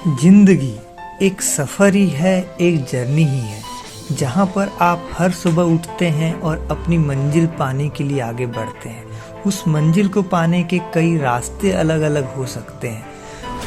जिंदगी एक सफ़र ही है, एक जर्नी ही है, जहाँ पर आप हर सुबह उठते हैं और अपनी मंजिल पाने के लिए आगे बढ़ते हैं। उस मंजिल को पाने के कई रास्ते अलग अलग हो सकते हैं,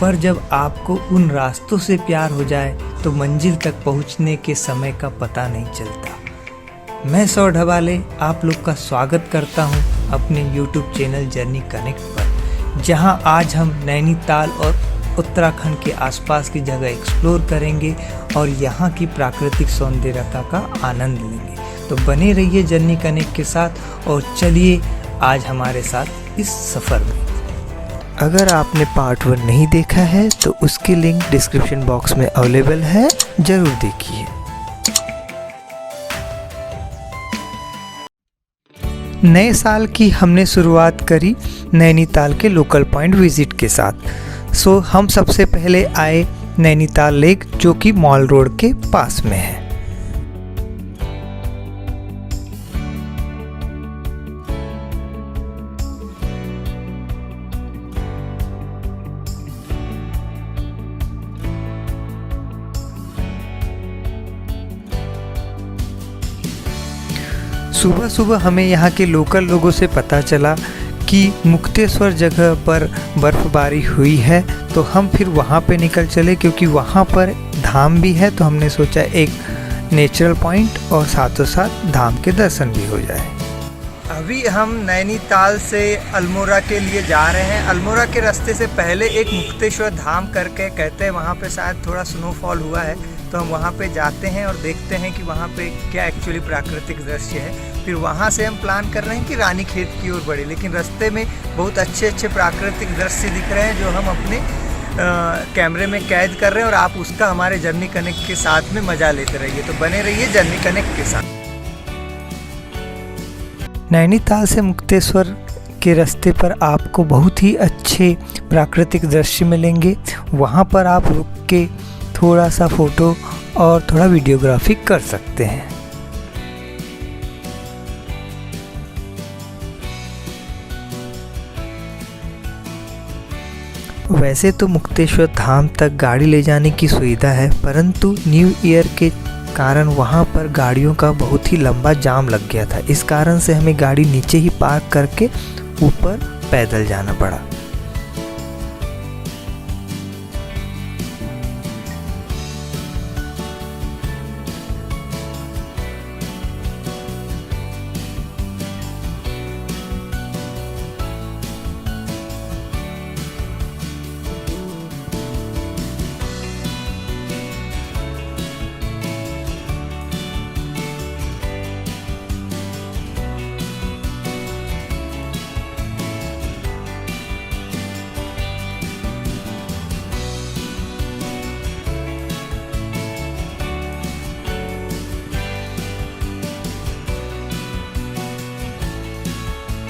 पर जब आपको उन रास्तों से प्यार हो जाए तो मंजिल तक पहुँचने के समय का पता नहीं चलता। मैं सौ ढबाले आप लोग का स्वागत करता हूँ अपने YouTube चैनल जर्नी कनेक्ट पर, जहाँ आज हम नैनीताल और उत्तराखंड के आसपास की जगह एक्सप्लोर करेंगे और यहाँ की प्राकृतिक सौंदर्यता का आनंद लेंगे। तो बने रहिए जर्नी कनेक्ट के साथ और चलिए आज हमारे साथ इस सफ़र में। अगर आपने पार्ट 1 नहीं देखा है तो उसकी लिंक डिस्क्रिप्शन बॉक्स में अवेलेबल है, ज़रूर देखिए। नए साल की हमने शुरुआत करी नैनीताल के लोकल पॉइंट विजिट के साथ। हम सबसे पहले आए नैनीताल लेक, जो कि मॉल रोड के पास में है। सुबह सुबह हमें यहाँ के लोकल लोगों से पता चला कि मुक्तेश्वर जगह पर बर्फ़बारी हुई है, तो हम फिर वहाँ पे निकल चले, क्योंकि वहाँ पर धाम भी है। तो हमने सोचा एक नेचुरल पॉइंट और साथों साथ धाम के दर्शन भी हो जाए। अभी हम नैनीताल से अल्मोड़ा के लिए जा रहे हैं। अल्मोड़ा के रास्ते से पहले एक मुक्तेश्वर धाम करके कहते हैं, वहाँ पे शायद थोड़ा स्नोफॉल हुआ है, तो हम वहाँ पे जाते हैं और देखते हैं कि वहाँ पे क्या एक्चुअली प्राकृतिक दृश्य है। फिर वहाँ से हम प्लान कर रहे हैं कि रानीखेत की ओर बढ़े, लेकिन रास्ते में बहुत अच्छे अच्छे प्राकृतिक दृश्य दिख रहे हैं जो हम अपने कैमरे में कैद कर रहे हैं, और आप उसका हमारे जर्नी कनेक्ट के साथ में मज़ा लेते रहिए। तो बने रहिए जर्नी कनेक्ट के साथ। नैनीताल से मुक्तेश्वर के रास्ते पर आपको बहुत ही अच्छे प्राकृतिक दृश्य मिलेंगे। वहाँ पर आप रुक के थोड़ा सा फ़ोटो और थोड़ा वीडियोग्राफी कर सकते हैं। वैसे तो मुक्तेश्वर धाम तक गाड़ी ले जाने की सुविधा है, परंतु न्यू ईयर के कारण वहाँ पर गाड़ियों का बहुत ही लंबा जाम लग गया था। इस कारण से हमें गाड़ी नीचे ही पार्क करके ऊपर पैदल जाना पड़ा।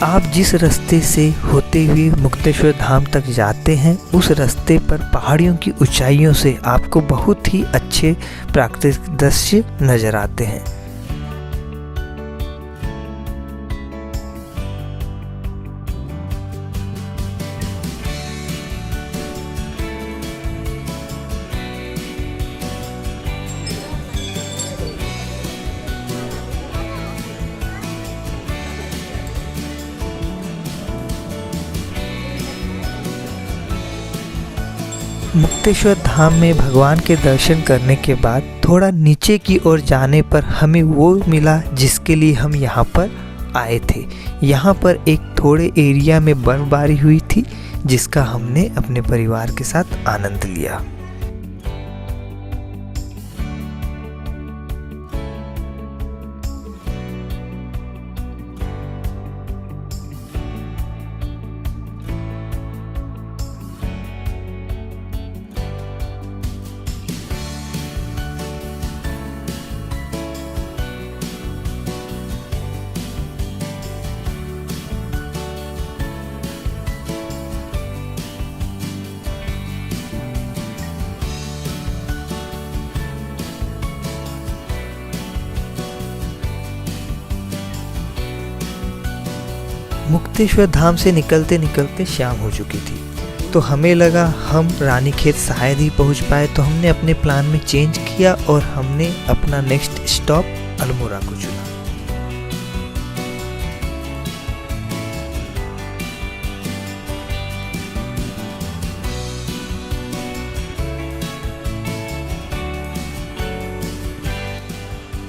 आप जिस रास्ते से होते हुए मुक्तेश्वर धाम तक जाते हैं, उस रास्ते पर पहाड़ियों की ऊंचाइयों से आपको बहुत ही अच्छे प्राकृतिक दृश्य नजर आते हैं। मुक्तेश्वर धाम में भगवान के दर्शन करने के बाद थोड़ा नीचे की ओर जाने पर हमें वो मिला जिसके लिए हम यहाँ पर आए थे। यहाँ पर एक थोड़े एरिया में बर्फबारी हुई थी, जिसका हमने अपने परिवार के साथ आनंद लिया। मुक्तेश्वर धाम से निकलते निकलते शाम हो चुकी थी, तो हमें लगा हम रानीखेत शायद ही पहुंच पाए, तो हमने अपने प्लान में चेंज किया और हमने अपना नेक्स्ट स्टॉप अल्मोड़ा को चुना।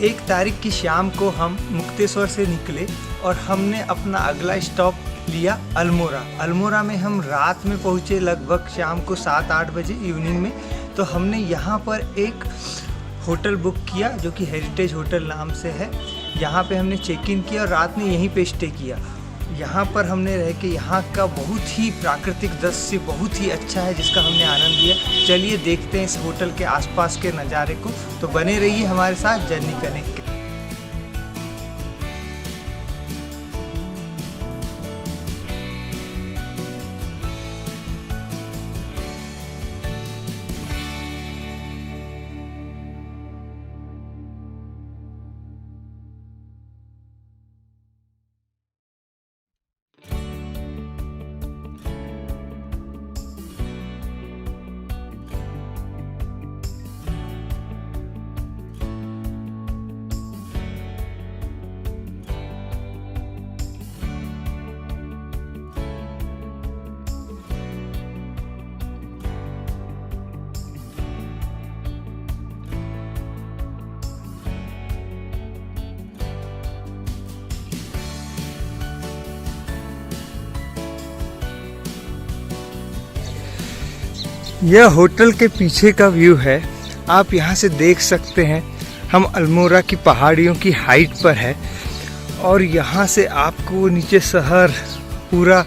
एक तारीख की शाम को हम मुक्तेश्वर से निकले और हमने अपना अगला स्टॉप लिया अल्मोड़ा। अल्मोड़ा में हम रात में पहुँचे, लगभग शाम को 7-8 बजे इवनिंग में। तो हमने यहाँ पर एक होटल बुक किया जो कि हेरिटेज होटल नाम से है। यहाँ पे हमने चेक इन किया और रात में यहीं पे स्टे किया। यहाँ पर हमने रह के यहाँ का बहुत ही प्राकृतिक दृश्य बहुत ही अच्छा है जिसका हमने आनंद लिया। चलिए देखते हैं इस होटल के आसपास के नज़ारे को। तो बने रहिए हमारे साथ जर्नी कनेक्ट। यह होटल के पीछे का व्यू है। आप यहाँ से देख सकते हैं हम अल्मोड़ा की पहाड़ियों की हाइट पर है और यहाँ से आपको नीचे शहर पूरा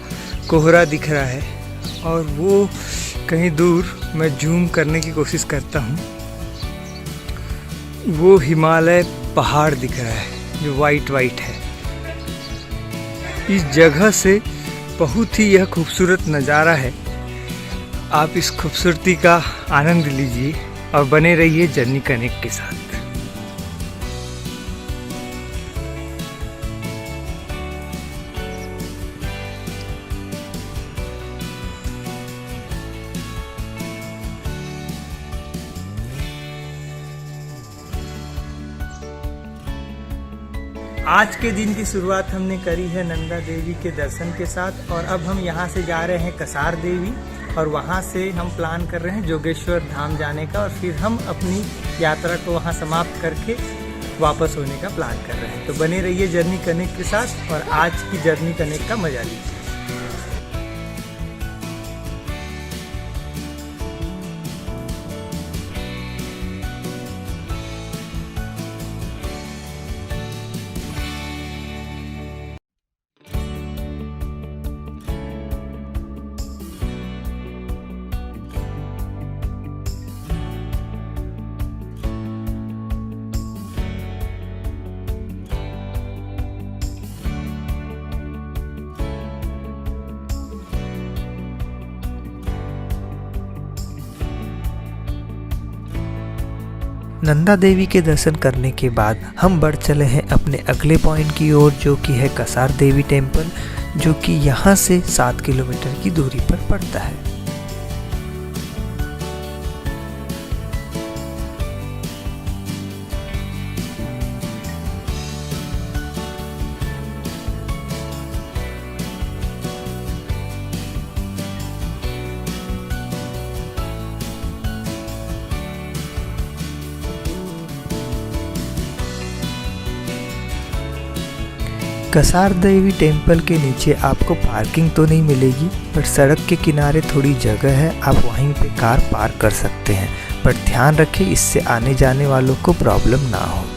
कोहरा दिख रहा है और वो कहीं दूर मैं जूम करने की कोशिश करता हूँ, वो हिमालय पहाड़ दिख रहा है जो वाइट है। इस जगह से बहुत ही यह खूबसूरत नज़ारा है। आप इस खूबसूरती का आनंद लीजिए और बने रहिए जर्नी कनेक्ट के साथ। आज के दिन की शुरुआत हमने करी है नंदा देवी के दर्शन के साथ और अब हम यहाँ से जा रहे हैं कसार देवी और वहाँ से हम प्लान कर रहे हैं जोगेश्वर धाम जाने का और फिर हम अपनी यात्रा को वहाँ समाप्त करके वापस होने का प्लान कर रहे हैं। तो बने रहिए जर्नी कनेक्ट के साथ और आज की जर्नी कनेक्ट का मजा लीजिए। नंदा देवी के दर्शन करने के बाद हम बढ़ चले हैं अपने अगले पॉइंट की ओर जो कि है कसार देवी टेम्पल, जो कि यहाँ से 7 किलोमीटर की दूरी पर पड़ता है। कसार देवी टेम्पल के नीचे आपको पार्किंग तो नहीं मिलेगी, पर सड़क के किनारे थोड़ी जगह है, आप वहीं पे कार पार्क कर सकते हैं। पर ध्यान रखें इससे आने जाने वालों को प्रॉब्लम ना हो।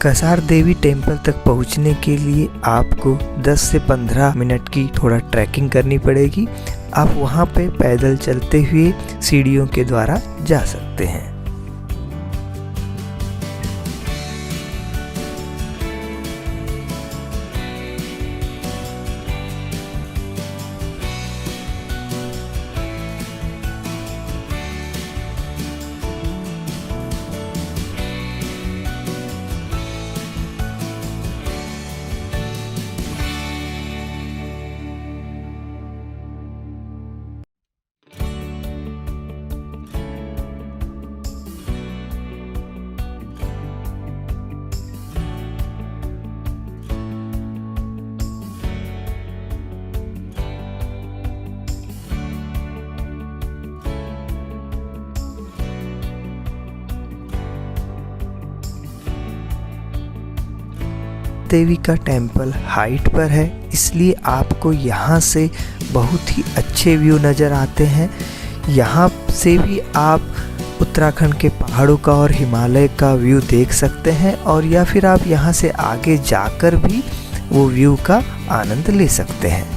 कसार देवी टेम्पल तक पहुंचने के लिए आपको 10 से 15 मिनट की थोड़ा ट्रैकिंग करनी पड़ेगी। आप वहां पे पैदल चलते हुए सीढ़ियों के द्वारा जा सकते हैं। देवी का टेम्पल हाइट पर है, इसलिए आपको यहाँ से बहुत ही अच्छे व्यू नज़र आते हैं। यहाँ से भी आप उत्तराखंड के पहाड़ों का और हिमालय का व्यू देख सकते हैं, और या फिर आप यहाँ से आगे जाकर भी वो व्यू का आनंद ले सकते हैं।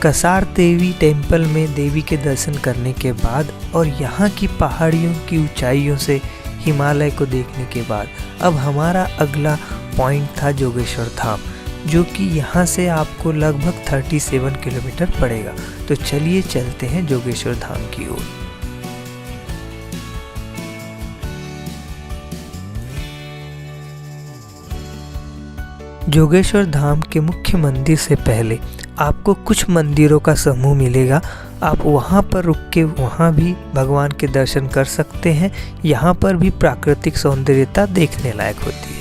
कसार देवी टेम्पल में देवी के दर्शन करने के बाद और यहाँ की पहाड़ियों की ऊंचाइयों से हिमालय को देखने के बाद अब हमारा अगला पॉइंट था जोगेश्वर धाम, जो कि यहाँ से आपको लगभग 37 किलोमीटर पड़ेगा। तो चलिए चलते हैं जोगेश्वर धाम की ओर। जोगेश्वर धाम के मुख्य मंदिर से पहले आपको कुछ मंदिरों का समूह मिलेगा। आप वहाँ पर रुक के वहाँ भी भगवान के दर्शन कर सकते हैं। यहाँ पर भी प्राकृतिक सौंदर्यता देखने लायक होती है।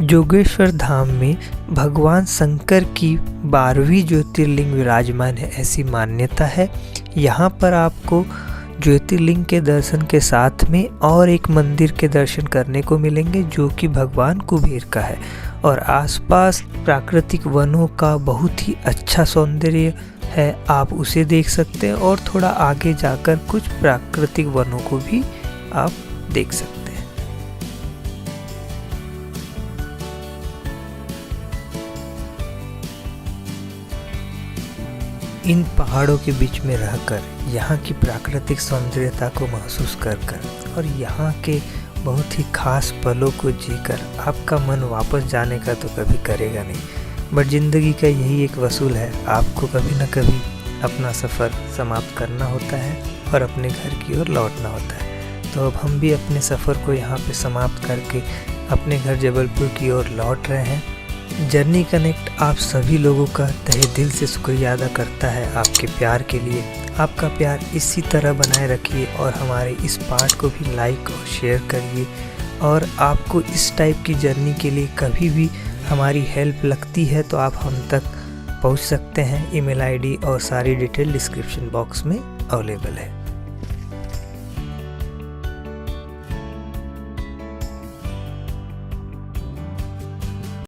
जोगेश्वर धाम में भगवान शंकर की 12वीं ज्योतिर्लिंग विराजमान है, ऐसी मान्यता है। यहाँ पर आपको ज्योतिर्लिंग के दर्शन के साथ में और एक मंदिर के दर्शन करने को मिलेंगे, जो कि भगवान कुबेर का है। और आसपास प्राकृतिक वनों का बहुत ही अच्छा सौंदर्य है, आप उसे देख सकते हैं। और थोड़ा आगे जाकर कुछ प्राकृतिक वनों को भी आप देख सकते हैं। इन पहाड़ों के बीच में रहकर यहाँ की प्राकृतिक सौंदर्यता को महसूस कर और यहाँ के बहुत ही खास पलों को जीकर आपका मन वापस जाने का तो कभी करेगा नहीं। बट ज़िंदगी का यही एक वसूल है, आपको कभी न कभी अपना सफ़र समाप्त करना होता है और अपने घर की ओर लौटना होता है। तो अब हम भी अपने सफ़र को यहाँ पे समाप्त करके अपने घर जबलपुर की ओर लौट रहे हैं। जर्नी कनेक्ट आप सभी लोगों का तहे दिल से शुक्रिया अदा करता है आपके प्यार के लिए। आपका प्यार इसी तरह बनाए रखिए और हमारे इस पार्ट को भी लाइक और शेयर करिए। और आपको इस टाइप की जर्नी के लिए कभी भी हमारी हेल्प लगती है तो आप हम तक पहुंच सकते हैं। ईमेल आईडी और सारी डिटेल डिस्क्रिप्शन बॉक्स में अवेलेबल है।